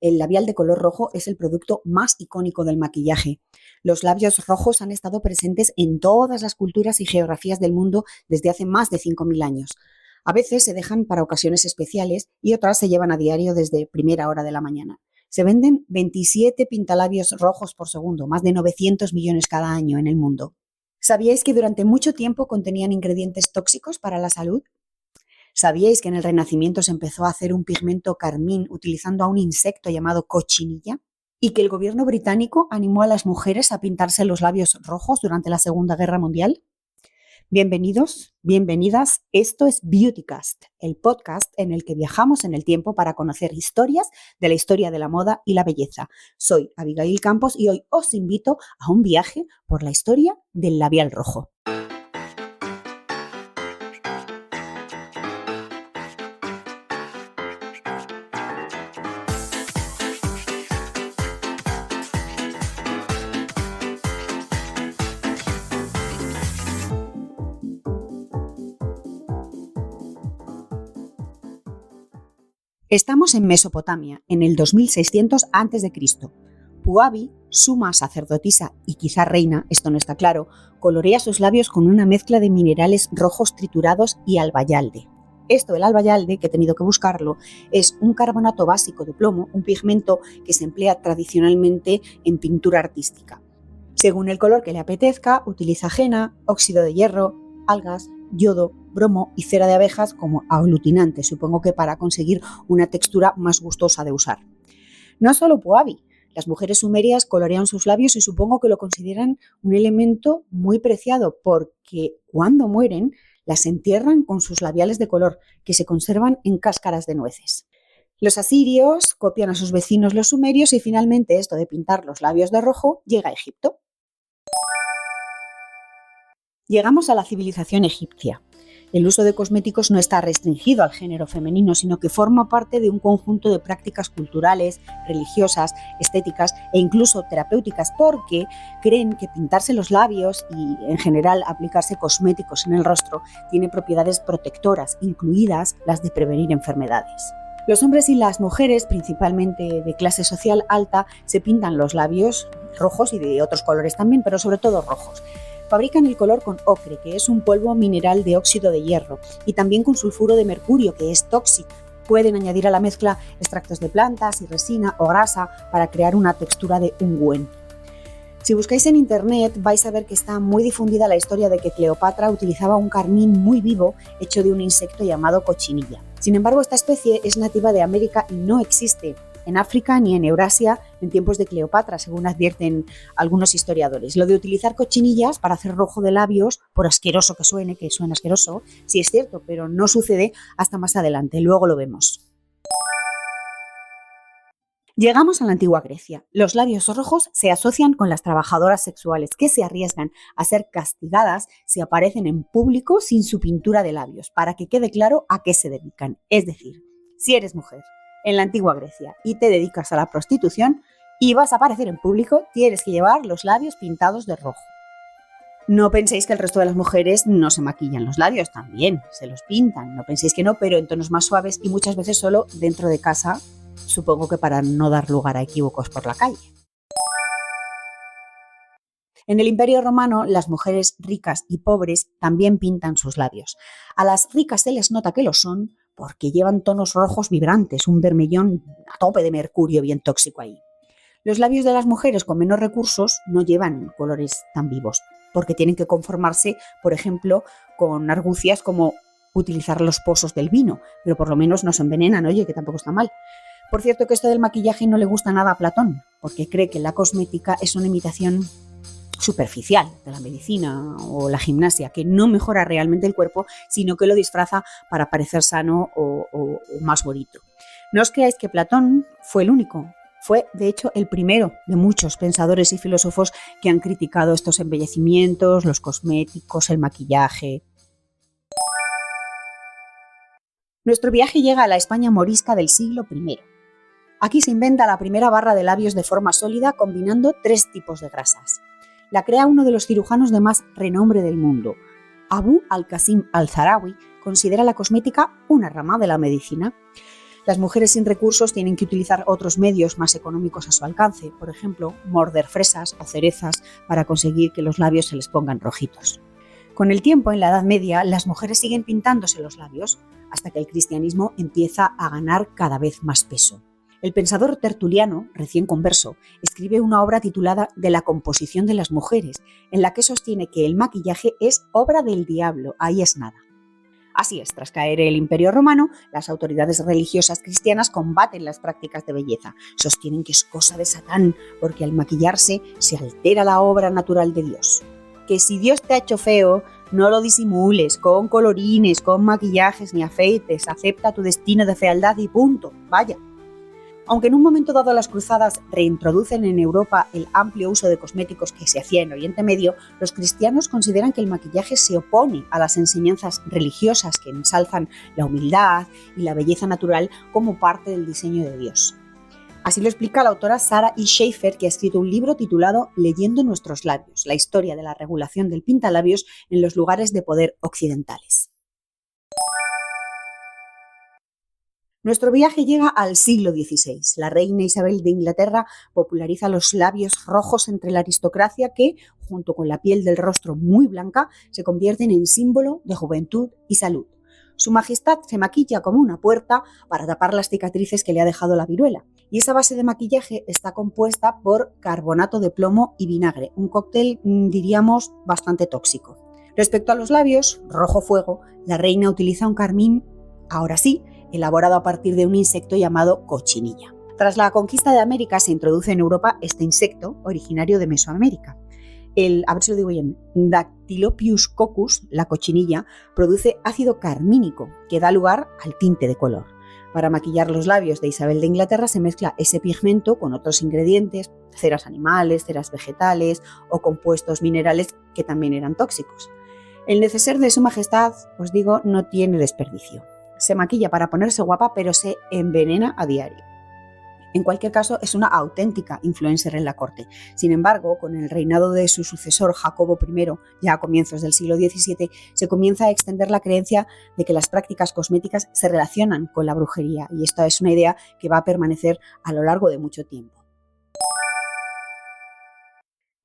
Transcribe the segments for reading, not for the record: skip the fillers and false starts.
El labial de color rojo es el producto más icónico del maquillaje. Los labios rojos han estado presentes en todas las culturas y geografías del mundo desde hace más de 5.000 años. A veces se dejan para ocasiones especiales y otras se llevan a diario desde primera hora de la mañana. Se venden 27 pintalabios rojos por segundo, más de 900 millones cada año en el mundo. ¿Sabíais que durante mucho tiempo contenían ingredientes tóxicos para la salud? ¿Sabíais que en el Renacimiento se empezó a hacer un pigmento carmín utilizando a un insecto llamado cochinilla? ¿Y que el gobierno británico animó a las mujeres a pintarse los labios rojos durante la Segunda Guerra Mundial? Bienvenidos, bienvenidas. Esto es Beautycast, el podcast en el que viajamos en el tiempo para conocer historias de la historia de la moda y la belleza. Soy Abigail Campos y hoy os invito a un viaje por la historia del labial rojo. Estamos en Mesopotamia, en el 2600 a.C. Puabi, suma sacerdotisa y quizá reina, esto no está claro, colorea sus labios con una mezcla de minerales rojos triturados y albayalde. Esto, el albayalde, que he tenido que buscarlo, es un carbonato básico de plomo, un pigmento que se emplea tradicionalmente en pintura artística. Según el color que le apetezca, utiliza henna, óxido de hierro, algas, yodo, bromo y cera de abejas como aglutinante, supongo que para conseguir una textura más gustosa de usar. No solo Puabi, las mujeres sumerias colorean sus labios y supongo que lo consideran un elemento muy preciado porque cuando mueren las entierran con sus labiales de color que se conservan en cáscaras de nueces. Los asirios copian a sus vecinos los sumerios y finalmente esto de pintar los labios de rojo llega a Egipto. Llegamos a la civilización egipcia. El uso de cosméticos no está restringido al género femenino, sino que forma parte de un conjunto de prácticas culturales, religiosas, estéticas e incluso terapéuticas, porque creen que pintarse los labios y, en general, aplicarse cosméticos en el rostro tiene propiedades protectoras, incluidas las de prevenir enfermedades. Los hombres y las mujeres, principalmente de clase social alta, se pintan los labios rojos y de otros colores también, pero sobre todo rojos. Fabrican el color con ocre, que es un polvo mineral de óxido de hierro, y también con sulfuro de mercurio, que es tóxico. Pueden añadir a la mezcla extractos de plantas y resina o grasa para crear una textura de ungüento. Si buscáis en internet vais a ver que está muy difundida la historia de que Cleopatra utilizaba un carmín muy vivo hecho de un insecto llamado cochinilla. Sin embargo, esta especie es nativa de América y no existe en África ni en Eurasia en tiempos de Cleopatra, según advierten algunos historiadores. Lo de utilizar cochinillas para hacer rojo de labios, por asqueroso que suene asqueroso, sí es cierto, pero no sucede hasta más adelante, luego lo vemos. Llegamos a la antigua Grecia. Los labios rojos se asocian con las trabajadoras sexuales que se arriesgan a ser castigadas si aparecen en público sin su pintura de labios, para que quede claro a qué se dedican. Es decir, si eres mujer en la antigua Grecia y te dedicas a la prostitución y vas a aparecer en público, tienes que llevar los labios pintados de rojo. No penséis que el resto de las mujeres no se maquillan los labios, también se los pintan, no penséis que no, pero en tonos más suaves y muchas veces solo dentro de casa, supongo que para no dar lugar a equívocos por la calle. En el Imperio Romano, las mujeres ricas y pobres también pintan sus labios. A las ricas se les nota que lo son porque llevan tonos rojos vibrantes, un vermellón a tope de mercurio bien tóxico ahí. Los labios de las mujeres con menos recursos no llevan colores tan vivos, porque tienen que conformarse, por ejemplo, con argucias como utilizar los pozos del vino, pero por lo menos no se envenenan, oye, que tampoco está mal. Por cierto que esto del maquillaje no le gusta nada a Platón, porque cree que la cosmética es una imitación superficial de la medicina o la gimnasia, que no mejora realmente el cuerpo, sino que lo disfraza para parecer sano o más bonito. No os creáis que Platón fue el único, fue de hecho el primero de muchos pensadores y filósofos que han criticado estos embellecimientos, los cosméticos, el maquillaje. Nuestro viaje llega a la España morisca del siglo I. Aquí se inventa la primera barra de labios de forma sólida combinando 3 tipos de grasas. La crea uno de los cirujanos de más renombre del mundo. Abu al-Qasim al-Zahrawi considera la cosmética una rama de la medicina. Las mujeres sin recursos tienen que utilizar otros medios más económicos a su alcance, por ejemplo, morder fresas o cerezas para conseguir que los labios se les pongan rojitos. Con el tiempo, en la Edad Media, las mujeres siguen pintándose los labios hasta que el cristianismo empieza a ganar cada vez más peso. El pensador Tertuliano, recién converso, escribe una obra titulada De la composición de las mujeres, en la que sostiene que el maquillaje es obra del diablo, ahí es nada. Así es, tras caer el Imperio Romano, las autoridades religiosas cristianas combaten las prácticas de belleza. Sostienen que es cosa de Satán, porque al maquillarse se altera la obra natural de Dios. Que si Dios te ha hecho feo, no lo disimules con colorines, con maquillajes ni afeites, acepta tu destino de fealdad y punto, vaya. Aunque en un momento dado las cruzadas reintroducen en Europa el amplio uso de cosméticos que se hacía en Oriente Medio, los cristianos consideran que el maquillaje se opone a las enseñanzas religiosas que ensalzan la humildad y la belleza natural como parte del diseño de Dios. Así lo explica la autora Sarah E. Schaeffer, que ha escrito un libro titulado Leyendo nuestros labios, la historia de la regulación del pintalabios en los lugares de poder occidentales. Nuestro viaje llega al siglo XVI. La reina Isabel de Inglaterra populariza los labios rojos entre la aristocracia que, junto con la piel del rostro muy blanca, se convierten en símbolo de juventud y salud. Su Majestad se maquilla como una puerta para tapar las cicatrices que le ha dejado la viruela. Y esa base de maquillaje está compuesta por carbonato de plomo y vinagre, un cóctel, diríamos, bastante tóxico. Respecto a los labios, rojo fuego, la reina utiliza un carmín, ahora sí, elaborado a partir de un insecto llamado cochinilla. Tras la conquista de América se introduce en Europa este insecto originario de Mesoamérica. El, a ver si lo digo bien, Dactylopius coccus, la cochinilla, produce ácido carmínico que da lugar al tinte de color. Para maquillar los labios de Isabel de Inglaterra se mezcla ese pigmento con otros ingredientes, ceras animales, ceras vegetales o compuestos minerales que también eran tóxicos. El neceser de Su Majestad, os digo, no tiene desperdicio. Se maquilla para ponerse guapa, pero se envenena a diario. En cualquier caso, es una auténtica influencer en la corte. Sin embargo, con el reinado de su sucesor Jacobo I, ya a comienzos del siglo XVII, se comienza a extender la creencia de que las prácticas cosméticas se relacionan con la brujería, y esta es una idea que va a permanecer a lo largo de mucho tiempo.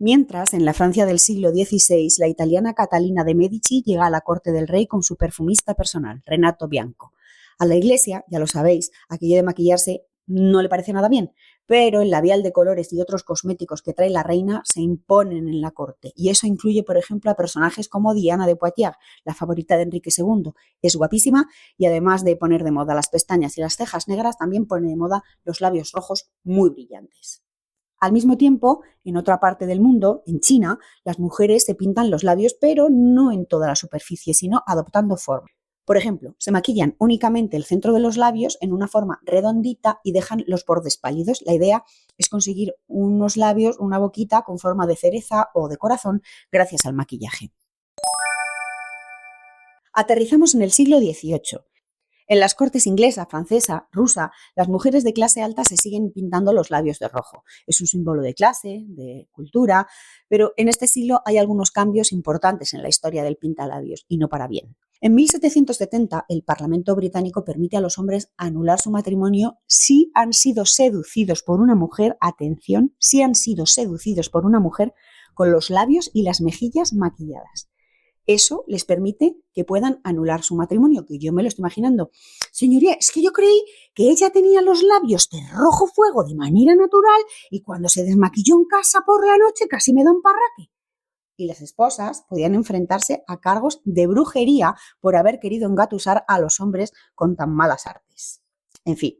Mientras, en la Francia del siglo XVI, la italiana Catalina de Medici llega a la corte del rey con su perfumista personal, Renato Bianco. A la iglesia, ya lo sabéis, aquello de maquillarse no le parece nada bien, pero el labial de colores y otros cosméticos que trae la reina se imponen en la corte, y eso incluye, por ejemplo, a personajes como Diana de Poitiers, la favorita de Enrique II. Es guapísima y además de poner de moda las pestañas y las cejas negras, también pone de moda los labios rojos muy brillantes. Al mismo tiempo, en otra parte del mundo, en China, las mujeres se pintan los labios, pero no en toda la superficie, sino adoptando forma. Por ejemplo, se maquillan únicamente el centro de los labios en una forma redondita y dejan los bordes pálidos. La idea es conseguir unos labios, una boquita con forma de cereza o de corazón gracias al maquillaje. Aterrizamos en el siglo XVIII. En las cortes inglesa, francesa, rusa, las mujeres de clase alta se siguen pintando los labios de rojo. Es un símbolo de clase, de cultura, pero en este siglo hay algunos cambios importantes en la historia del pintalabios, y no para bien. En 1770, el Parlamento británico permite a los hombres anular su matrimonio si han sido seducidos por una mujer, atención, si han sido seducidos por una mujer con los labios y las mejillas maquilladas. Eso les permite que puedan anular su matrimonio, que yo me lo estoy imaginando. Señoría, es que yo creí que ella tenía los labios de rojo fuego de manera natural y cuando se desmaquilló en casa por la noche casi me da un parraque. Y las esposas podían enfrentarse a cargos de brujería por haber querido engatusar a los hombres con tan malas artes. En fin.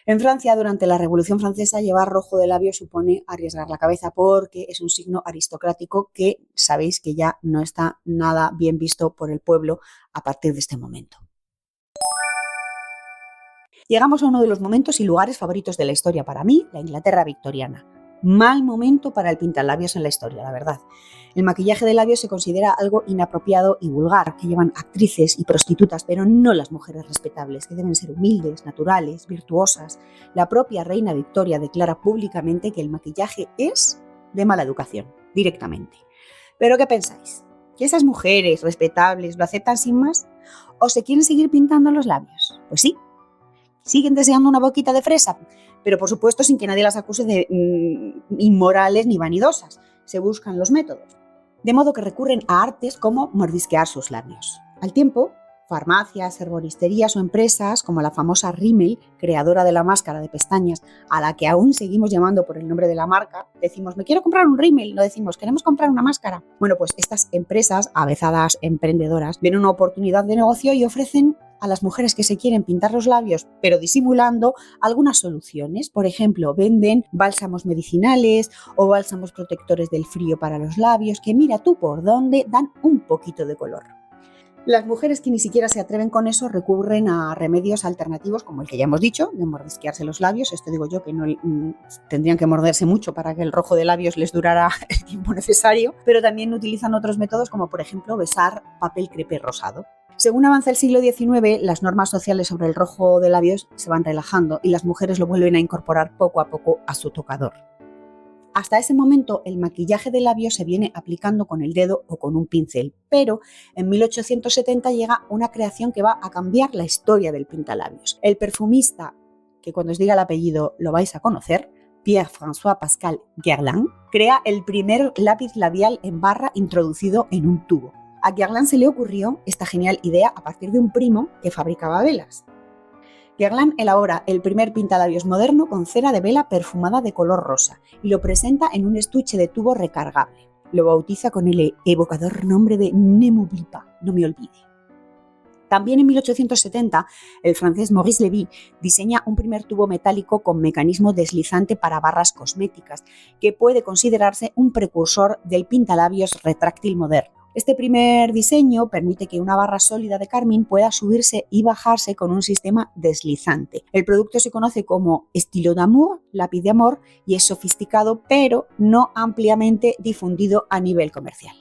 En Francia, durante la Revolución Francesa, llevar rojo de labio supone arriesgar la cabeza porque es un signo aristocrático que sabéis que ya no está nada bien visto por el pueblo a partir de este momento. Llegamos a uno de los momentos y lugares favoritos de la historia para mí, la Inglaterra victoriana. Mal momento para el pintalabios en la historia, la verdad. El maquillaje de labios se considera algo inapropiado y vulgar, que llevan actrices y prostitutas, pero no las mujeres respetables, que deben ser humildes, naturales, virtuosas. La propia reina Victoria declara públicamente que el maquillaje es de mala educación, directamente. ¿Pero qué pensáis? ¿Que esas mujeres respetables lo aceptan sin más? ¿O se quieren seguir pintando los labios? Pues sí. Siguen deseando una boquita de fresa, pero por supuesto sin que nadie las acuse de inmorales ni vanidosas. Se buscan los métodos. De modo que recurren a artes como mordisquear sus labios. Al tiempo, farmacias, herboristerías o empresas como la famosa Rimmel, creadora de la máscara de pestañas, a la que aún seguimos llamando por el nombre de la marca, decimos, me quiero comprar un Rimmel, no decimos, queremos comprar una máscara. Bueno, pues estas empresas, avezadas emprendedoras, ven una oportunidad de negocio y ofrecen a las mujeres que se quieren pintar los labios, pero disimulando, algunas soluciones. Por ejemplo, venden bálsamos medicinales o bálsamos protectores del frío para los labios, que mira tú por dónde dan un poquito de color. Las mujeres que ni siquiera se atreven con eso recurren a remedios alternativos como el que ya hemos dicho, de mordisquearse los labios. Esto digo yo que no tendrían que morderse mucho para que el rojo de labios les durara el tiempo necesario, pero también utilizan otros métodos como por ejemplo besar papel crepé rosado. Según avanza el siglo XIX, las normas sociales sobre el rojo de labios se van relajando y las mujeres lo vuelven a incorporar poco a poco a su tocador. Hasta ese momento, el maquillaje de labios se viene aplicando con el dedo o con un pincel, pero en 1870 llega una creación que va a cambiar la historia del pintalabios. El perfumista, que cuando os diga el apellido lo vais a conocer, Pierre-François Pascal Guerlain, crea el primer lápiz labial en barra introducido en un tubo. A Guerlain se le ocurrió esta genial idea a partir de un primo que fabricaba velas. Guerlain elabora el primer pintalabios moderno con cera de vela perfumada de color rosa y lo presenta en un estuche de tubo recargable. Lo bautiza con el evocador nombre de Ne m'oublie pas, no me olvide. También en 1870, el francés Maurice Lévy diseña un primer tubo metálico con mecanismo deslizante para barras cosméticas, que puede considerarse un precursor del pintalabios retráctil moderno. Este primer diseño permite que una barra sólida de carmín pueda subirse y bajarse con un sistema deslizante. El producto se conoce como Stylo d'Amour, lápiz de amor, y es sofisticado pero no ampliamente difundido a nivel comercial.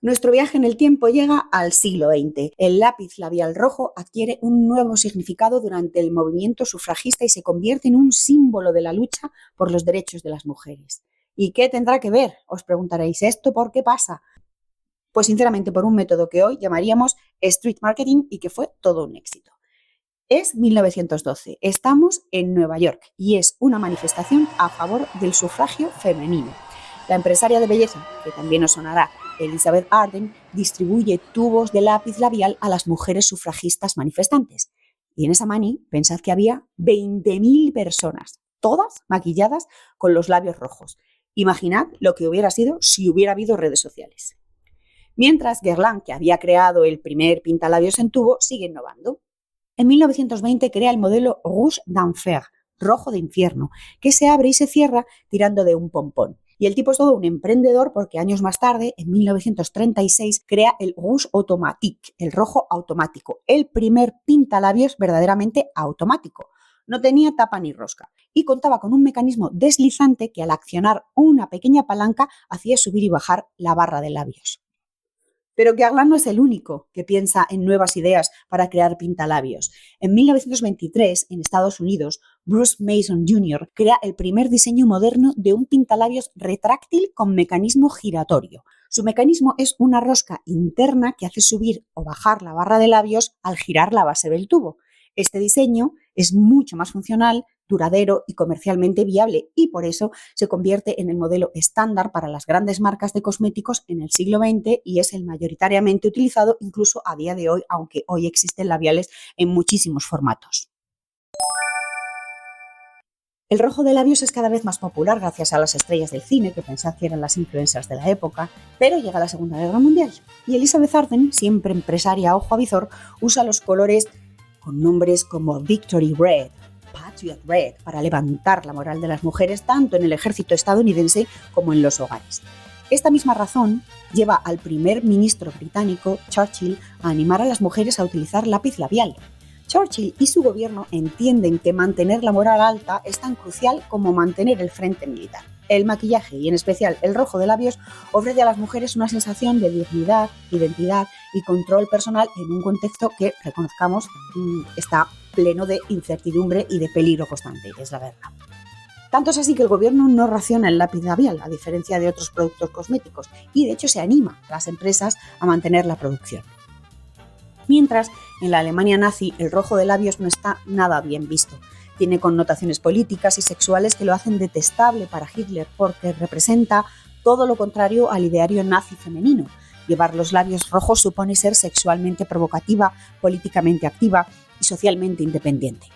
Nuestro viaje en el tiempo llega al siglo XX. El lápiz labial rojo adquiere un nuevo significado durante el movimiento sufragista y se convierte en un símbolo de la lucha por los derechos de las mujeres. ¿Y qué tendrá que ver? Os preguntaréis, ¿esto por qué pasa? Pues sinceramente por un método que hoy llamaríamos street marketing y que fue todo un éxito. Es 1912, estamos en Nueva York y es una manifestación a favor del sufragio femenino. La empresaria de belleza, que también os sonará, Elizabeth Arden, distribuye tubos de lápiz labial a las mujeres sufragistas manifestantes. Y en esa mani, pensad que había 20.000 personas, todas maquilladas con los labios rojos. Imaginad lo que hubiera sido si hubiera habido redes sociales. Mientras Guerlain, que había creado el primer pintalabios en tubo, sigue innovando. En 1920 crea el modelo Rouge d'Enfer, rojo de infierno, que se abre y se cierra tirando de un pompón. Y el tipo es todo un emprendedor porque años más tarde, en 1936, crea el Rouge Automatique, el rojo automático, el primer pintalabios verdaderamente automático. No tenía tapa ni rosca y contaba con un mecanismo deslizante que al accionar una pequeña palanca hacía subir y bajar la barra de labios. Pero Guerlain no es el único que piensa en nuevas ideas para crear pintalabios. En 1923, en Estados Unidos, Bruce Mason Jr. crea el primer diseño moderno de un pintalabios retráctil con mecanismo giratorio. Su mecanismo es una rosca interna que hace subir o bajar la barra de labios al girar la base del tubo. Este diseño es mucho más funcional, duradero y comercialmente viable y por eso se convierte en el modelo estándar para las grandes marcas de cosméticos en el siglo XX y es el mayoritariamente utilizado incluso a día de hoy, aunque hoy existen labiales en muchísimos formatos. El rojo de labios es cada vez más popular gracias a las estrellas del cine, que pensad que eran las influencers de la época, pero llega la Segunda Guerra Mundial y Elizabeth Arden, siempre empresaria a ojo avizor, usa los colores con nombres como Victory Red, Patriot Red, para levantar la moral de las mujeres tanto en el ejército estadounidense como en los hogares. Esta misma razón lleva al primer ministro británico, Churchill, a animar a las mujeres a utilizar lápiz labial. Churchill y su gobierno entienden que mantener la moral alta es tan crucial como mantener el frente militar. El maquillaje, y en especial el rojo de labios, ofrece a las mujeres una sensación de dignidad, identidad y control personal en un contexto que, reconozcamos, está pleno de incertidumbre y de peligro constante, es la verdad. Tanto es así que el gobierno no raciona el lápiz labial, a diferencia de otros productos cosméticos, y de hecho se anima a las empresas a mantener la producción. Mientras, en la Alemania nazi, el rojo de labios no está nada bien visto. Tiene connotaciones políticas y sexuales que lo hacen detestable para Hitler porque representa todo lo contrario al ideario nazi femenino. Llevar los labios rojos supone ser sexualmente provocativa, políticamente activa y socialmente independiente.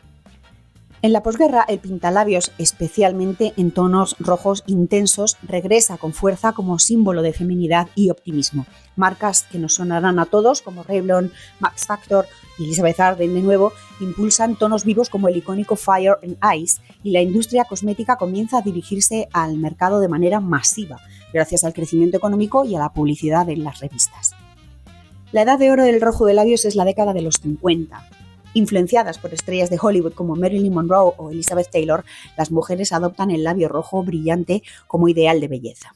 En la posguerra, el pintalabios, especialmente en tonos rojos intensos, regresa con fuerza como símbolo de feminidad y optimismo. Marcas que nos sonarán a todos, como Revlon, Max Factor y Elizabeth Arden de nuevo, impulsan tonos vivos como el icónico Fire and Ice, y la industria cosmética comienza a dirigirse al mercado de manera masiva, gracias al crecimiento económico y a la publicidad en las revistas. La edad de oro del rojo de labios es la década de los 50. Influenciadas por estrellas de Hollywood como Marilyn Monroe o Elizabeth Taylor, las mujeres adoptan el labio rojo brillante como ideal de belleza.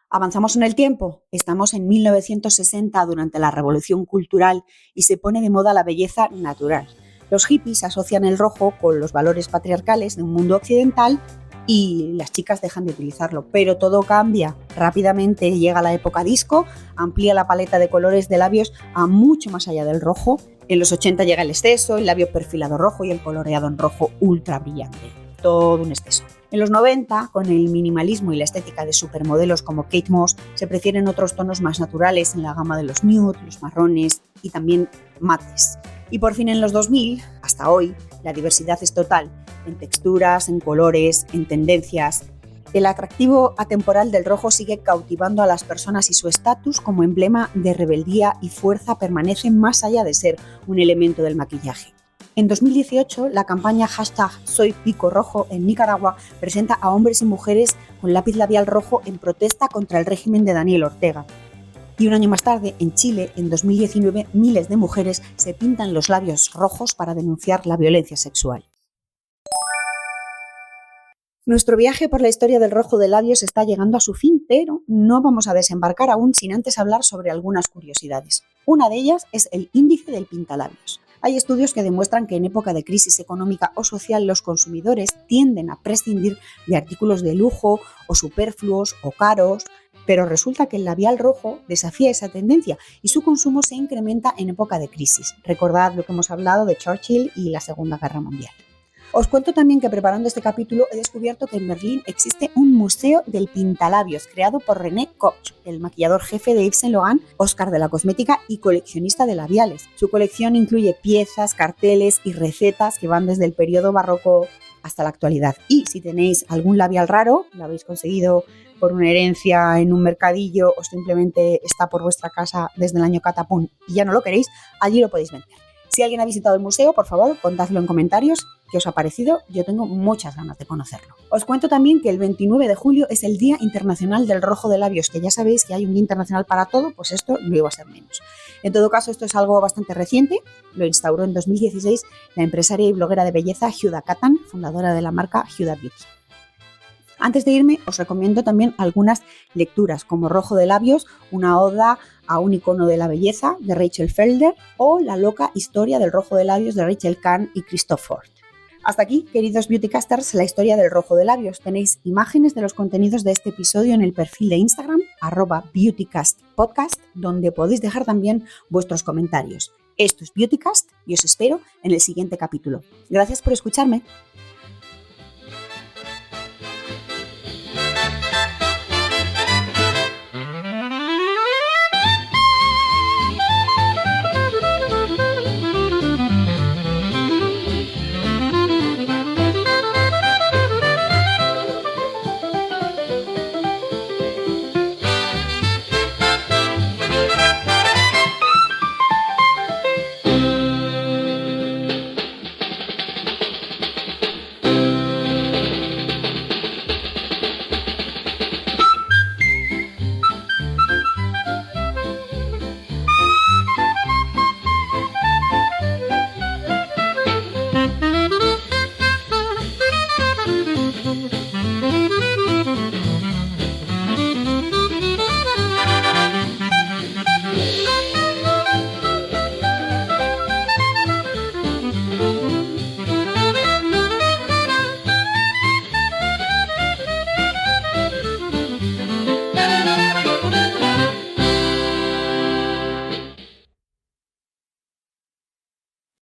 Avanzamos en el tiempo, estamos en 1960 durante la Revolución Cultural y se pone de moda la belleza natural. Los hippies asocian el rojo con los valores patriarcales de un mundo occidental y las chicas dejan de utilizarlo, pero todo cambia. Rápidamente llega la época disco, amplía la paleta de colores de labios a mucho más allá del rojo. En los 80 llega el exceso, el labio perfilado rojo y el coloreado en rojo ultra brillante. Todo un exceso. En los 90, con el minimalismo y la estética de supermodelos como Kate Moss, se prefieren otros tonos más naturales en la gama de los nude, los marrones y también mates. Y por fin en los 2000, hasta hoy, la diversidad es total, en texturas, en colores, en tendencias. El atractivo atemporal del rojo sigue cautivando a las personas y su estatus como emblema de rebeldía y fuerza permanece más allá de ser un elemento del maquillaje. En 2018, la campaña #SoyPicoRojo en Nicaragua presenta a hombres y mujeres con lápiz labial rojo en protesta contra el régimen de Daniel Ortega. Y un año más tarde, en Chile, en 2019, miles de mujeres se pintan los labios rojos para denunciar la violencia sexual. Nuestro viaje por la historia del rojo de labios está llegando a su fin, pero no vamos a desembarcar aún sin antes hablar sobre algunas curiosidades. Una de ellas es el índice del pintalabios. Hay estudios que demuestran que en época de crisis económica o social los consumidores tienden a prescindir de artículos de lujo o superfluos o caros, pero resulta que el labial rojo desafía esa tendencia y su consumo se incrementa en época de crisis. Recordad lo que hemos hablado de Churchill y la Segunda Guerra Mundial. Os cuento también que preparando este capítulo he descubierto que en Berlín existe un museo del pintalabios creado por René Koch, el maquillador jefe de Yves Saint Laurent, Oscar de la cosmética y coleccionista de labiales. Su colección incluye piezas, carteles y recetas que van desde el periodo barroco hasta la actualidad. Y si tenéis algún labial raro, lo habéis conseguido por una herencia en un mercadillo o simplemente está por vuestra casa desde el año catapum y ya no lo queréis, allí lo podéis vender. Si alguien ha visitado el museo, por favor, contadlo en comentarios qué os ha parecido. Yo tengo muchas ganas de conocerlo. Os cuento también que el 29 de julio es el Día Internacional del Rojo de Labios, que ya sabéis que hay un día internacional para todo, pues esto no iba a ser menos. En todo caso, esto es algo bastante reciente. Lo instauró en 2016 la empresaria y bloguera de belleza Huda Kattan, fundadora de la marca Huda Beauty. Antes de irme, os recomiendo también algunas lecturas, como Rojo de Labios, una oda a un icono de la belleza, de Rachel Felder, o La loca historia del rojo de labios, de Rachel Kahn y Christoph Ford. Hasta aquí, queridos Beautycasters, la historia del rojo de labios. Tenéis imágenes de los contenidos de este episodio en el perfil de Instagram, @BeautyCastPodcast, donde podéis dejar también vuestros comentarios. Esto es Beautycast y os espero en el siguiente capítulo. Gracias por escucharme.